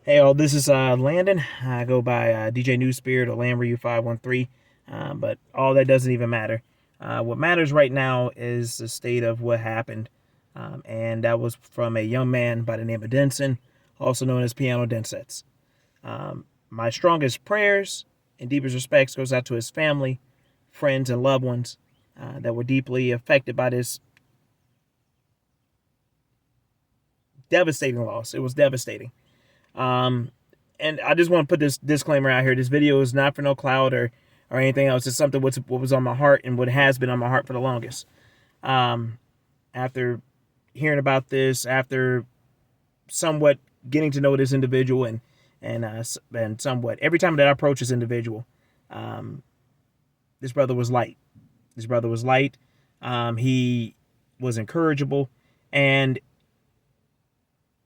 Hey all, this is Landon. I go by DJ New Spirit or Lamryu513, but all that doesn't even matter. What matters right now is the state of what happened, and that was from a young man by the name of Denson, also known as Piano Densetsu. My strongest prayers and deepest respects goes out to his family, friends, and loved ones that were deeply affected by this devastating loss. It was devastating. Um, and I just want to put this disclaimer out here. This video is not for no clout or anything else. It's something what was on my heart and what has been on my heart for the longest. After hearing about this, after somewhat getting to know this individual and somewhat every time that I approach this individual, this brother was light. This brother was light. He was encourageable, and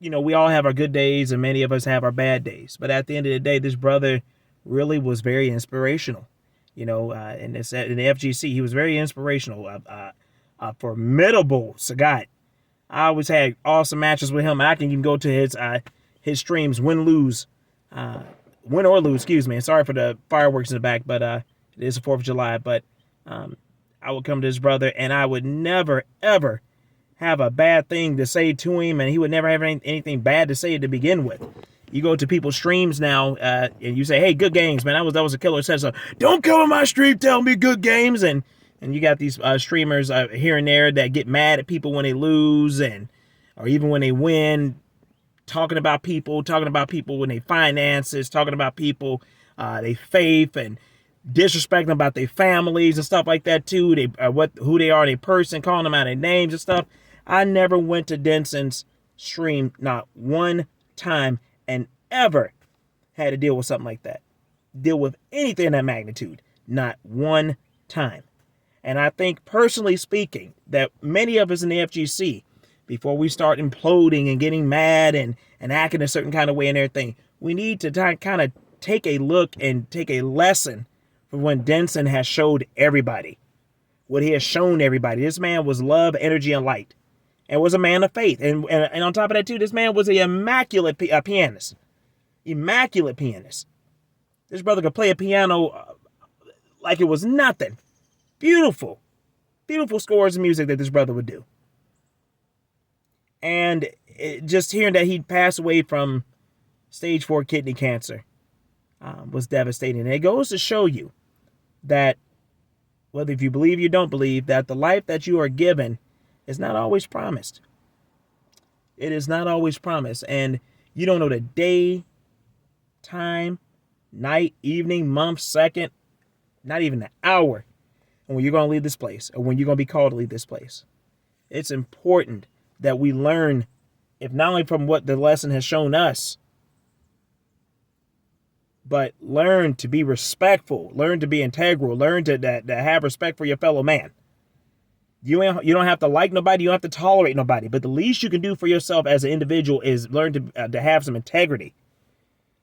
we all have our good days and many of us have our bad days. But at the end of the day, this brother really was very inspirational. In the FGC, he was very inspirational. A formidable Sagat. I always had awesome matches with him. I can even go to his streams, win or lose, excuse me. And sorry for the fireworks in the back, but it is the 4th of July. But I would come to this brother and I would never, ever have a bad thing to say to him, and he would never have anything bad to say to begin with. You go to people's streams now, and you say, "Hey, good games, man. That was a killer." Said so. Don't come on my stream, tell me good games, and you got these streamers here and there that get mad at people when they lose, or even when they win, talking about people when they finances, talking about people, they faith, and disrespecting about their families and stuff like that too. Who they are, their person, calling them out their names and stuff. I never went to Denson's stream, not one time, and ever had to deal with something like that. Deal with anything of that magnitude. Not one time. And I think, personally speaking, that many of us in the FGC, before we start imploding and getting mad and acting a certain kind of way and everything, we need to kind of take a look and take a lesson from when Denson has showed everybody. What he has shown everybody. This man was love, energy, and light. And was a man of faith. And on top of that, too, this man was an immaculate pianist. Immaculate pianist. This brother could play a piano like it was nothing. Beautiful. Beautiful scores of music that this brother would do. And just hearing that he'd passed away from stage 4 kidney cancer was devastating. And it goes to show you that, whether if you believe or you don't believe, that the life that you are given is not always promised. It is not always promised. And you don't know the day, time, night, evening, month, second, not even the hour, and when you're going to leave this place, or when you're going to be called to leave this place. It's important that we learn, if not only from what the lesson has shown us, but learn to be respectful, learn to be integral, learn to have respect for your fellow man. You don't have to like nobody. You don't have to tolerate nobody. But the least you can do for yourself as an individual is learn to have some integrity.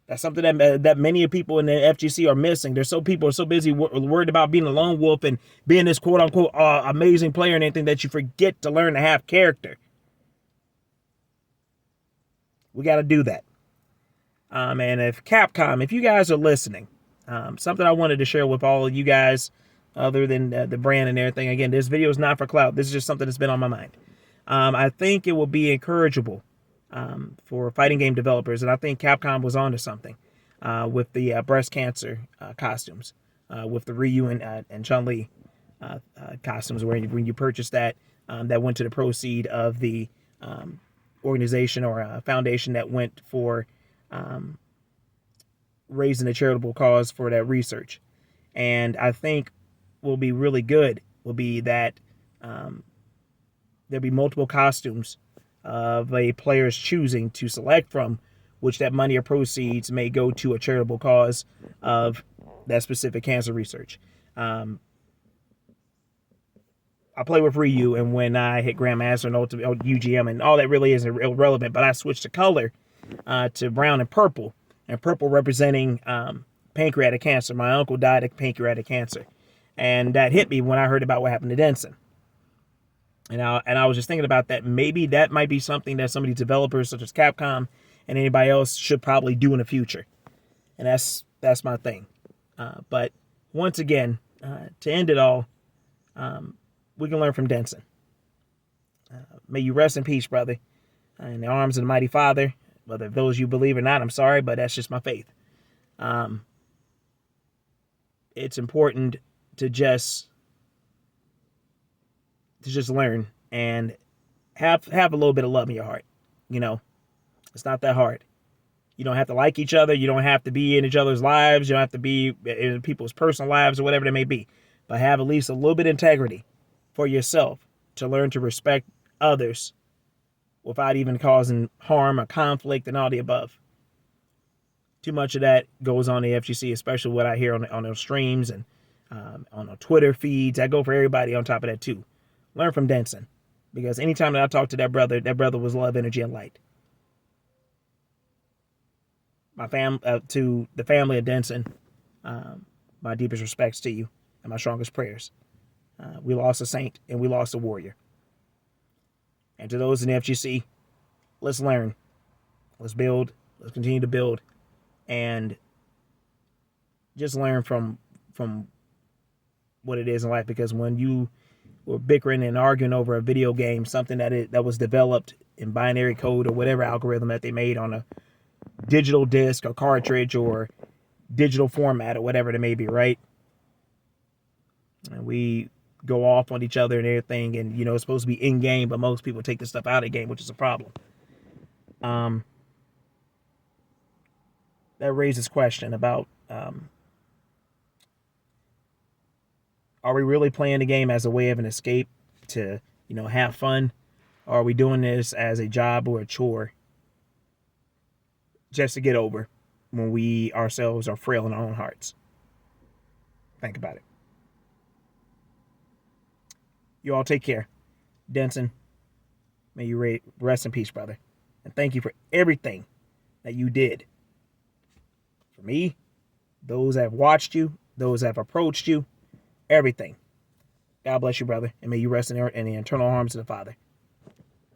That's something that many people in the FGC are missing. People are so busy worried about being a lone wolf and being this quote unquote amazing player and anything that you forget to learn to have character. We got to do that. And if Capcom, if you guys are listening, something I wanted to share with all of you guys, other than the brand and everything. Again, this video is not for clout. This is just something that's been on my mind. I think it will be encourageable for fighting game developers, and I think Capcom was onto something with the breast cancer costumes, with the Ryu and Chun-Li costumes, where when you purchase that, that went to the proceed of the organization or foundation that went for raising a charitable cause for that research. And I think will be really good will be that there'll be multiple costumes of a player's choosing to select from, which that money or proceeds may go to a charitable cause of that specific cancer research. I play with Ryu, and when I hit Grandmaster and Ultimate UGM, and all that really is irrelevant, but I switched the color to brown and purple representing pancreatic cancer. My uncle died of pancreatic cancer. And that hit me when I heard about what happened to Denson. And I was just thinking about that. Maybe that might be something that some of these developers, such as Capcom and anybody else should probably do in the future. And that's my thing. But once again, to end it all, we can learn from Denson. May you rest in peace, brother, in the arms of the mighty Father. Whether those you believe or not, I'm sorry, but that's just my faith. It's important to just learn and have a little bit of love in your heart. It's not that hard. You don't have to like each other. You don't have to be in each other's lives. You don't have to be in people's personal lives or whatever they may be. But have at least a little bit of integrity for yourself to learn to respect others without even causing harm or conflict and all the above. Too much of that goes on the FGC, especially what I hear on those streams and on the Twitter feeds. I go for everybody on top of that too. Learn from Denson, because anytime that I talk to that brother was love, energy, and light. To the family of Denson, my deepest respects to you and my strongest prayers. We lost a saint and we lost a warrior. And to those in the FGC, let's learn, let's build, let's continue to build, and just learn from what it is in life. Because when you were bickering and arguing over a video game, something that was developed in binary code or whatever algorithm that they made on a digital disc or cartridge or digital format or whatever it may be, right? And we go off on each other and everything, and it's supposed to be in game, but most people take this stuff out of game, which is a problem. That raises question about are we really playing the game as a way of an escape to have fun, or are we doing this as a job or a chore just to get over when we ourselves are frail in our own hearts? Think about it. You all take care. Denson, may you rest in peace, brother. And thank you for everything that you did. For me, those that have watched you, those that have approached you, everything. God bless you, brother. And may you rest in the eternal arms of the Father.